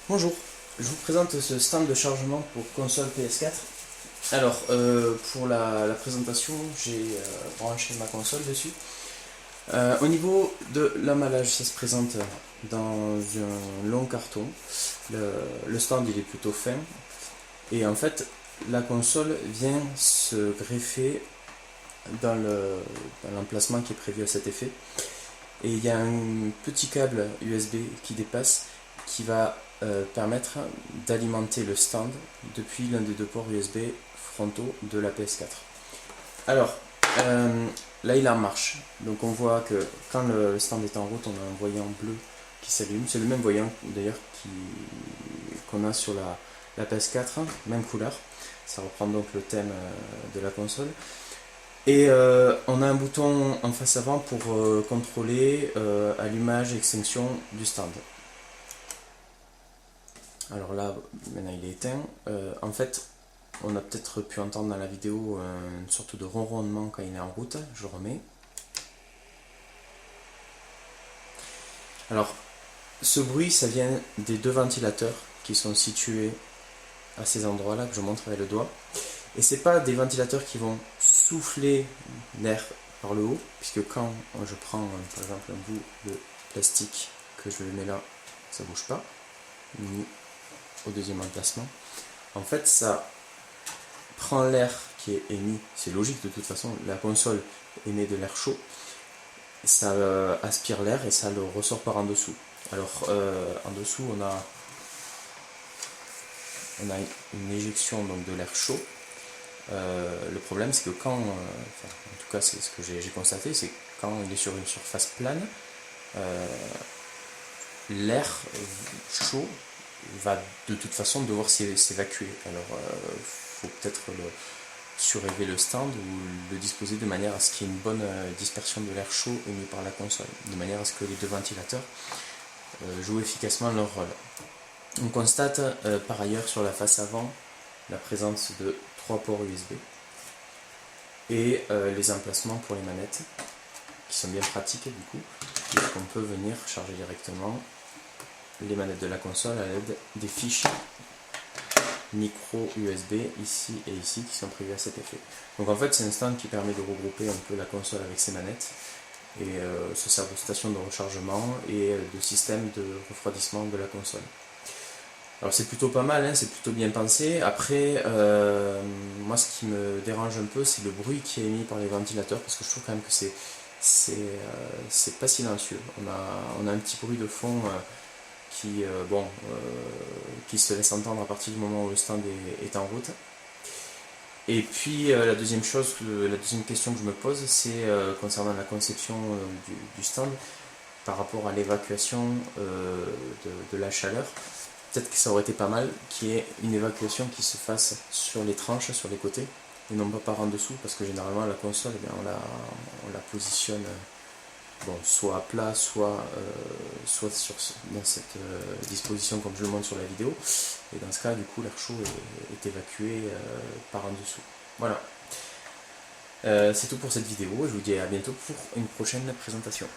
Bonjour, je vous présente ce stand de chargement pour console PS4. Alors, pour la présentation, j'ai branché ma console dessus. Au niveau de l'emballage, ça se présente dans un long carton. Le stand il est plutôt fin. Et en fait, la console vient se greffer dans l'emplacement qui est prévu à cet effet. Et il y a un petit câble USB qui dépasse qui va permettre d'alimenter le stand depuis l'un des deux ports USB frontaux de la PS4. Alors, là il est en marche, donc on voit que quand le stand est en route, on a un voyant bleu qui s'allume. C'est le même voyant d'ailleurs qu'on a sur la PS4, même couleur. Ça reprend donc le thème de la console. Et on a un bouton en face avant pour contrôler allumage et extinction du stand. Alors là, maintenant il est éteint. En fait, on a peut-être pu entendre dans la vidéo une sorte de ronronnement quand il est en route. Je remets. Alors, ce bruit, ça vient des deux ventilateurs qui sont situés à ces endroits-là, que je montre avec le doigt. Et c'est pas des ventilateurs qui vont souffler l'air par le haut, puisque quand je prends par exemple un bout de plastique que je le mets là, ça bouge pas, ni au deuxième emplacement. En fait, ça prend l'air qui est émis, c'est logique de toute façon, la console émet de l'air chaud, ça aspire l'air et ça le ressort par en dessous. Alors en dessous on a une éjection donc de l'air chaud. Le problème c'est que quand, en tout cas c'est ce que j'ai constaté, c'est que quand il est sur une surface plane, l'air chaud va de toute façon devoir s'évacuer. Alors il faut peut-être surélever le stand ou le disposer de manière à ce qu'il y ait une bonne dispersion de l'air chaud émis par la console, de manière à ce que les deux ventilateurs jouent efficacement leur rôle. On constate par ailleurs sur la face avant la présence de 3 ports USB et les emplacements pour les manettes qui sont bien pratiques du coup, puisqu'on peut venir charger directement les manettes de la console à l'aide des fiches micro USB ici et ici qui sont prévus à cet effet. Donc en fait c'est un stand qui permet de regrouper un peu la console avec ses manettes et se sert de station de rechargement et de système de refroidissement de la console. Alors c'est plutôt pas mal, hein, c'est plutôt bien pensé. Après, moi ce qui me dérange un peu, c'est le bruit qui est émis par les ventilateurs, parce que je trouve quand même que c'est pas silencieux. On a un petit bruit de fond qui se laisse entendre à partir du moment où le stand est en route. Et puis la deuxième question que je me pose, c'est concernant la conception du stand par rapport à l'évacuation de la chaleur. Peut-être que ça aurait été pas mal qu'il y ait une évacuation qui se fasse sur les tranches, sur les côtés, et non pas par en dessous, parce que généralement la console, on la positionne soit à plat, soit dans cette disposition comme je le montre sur la vidéo. Et dans ce cas, du coup, l'air chaud est évacué par en dessous. Voilà. C'est tout pour cette vidéo. Je vous dis à bientôt pour une prochaine présentation.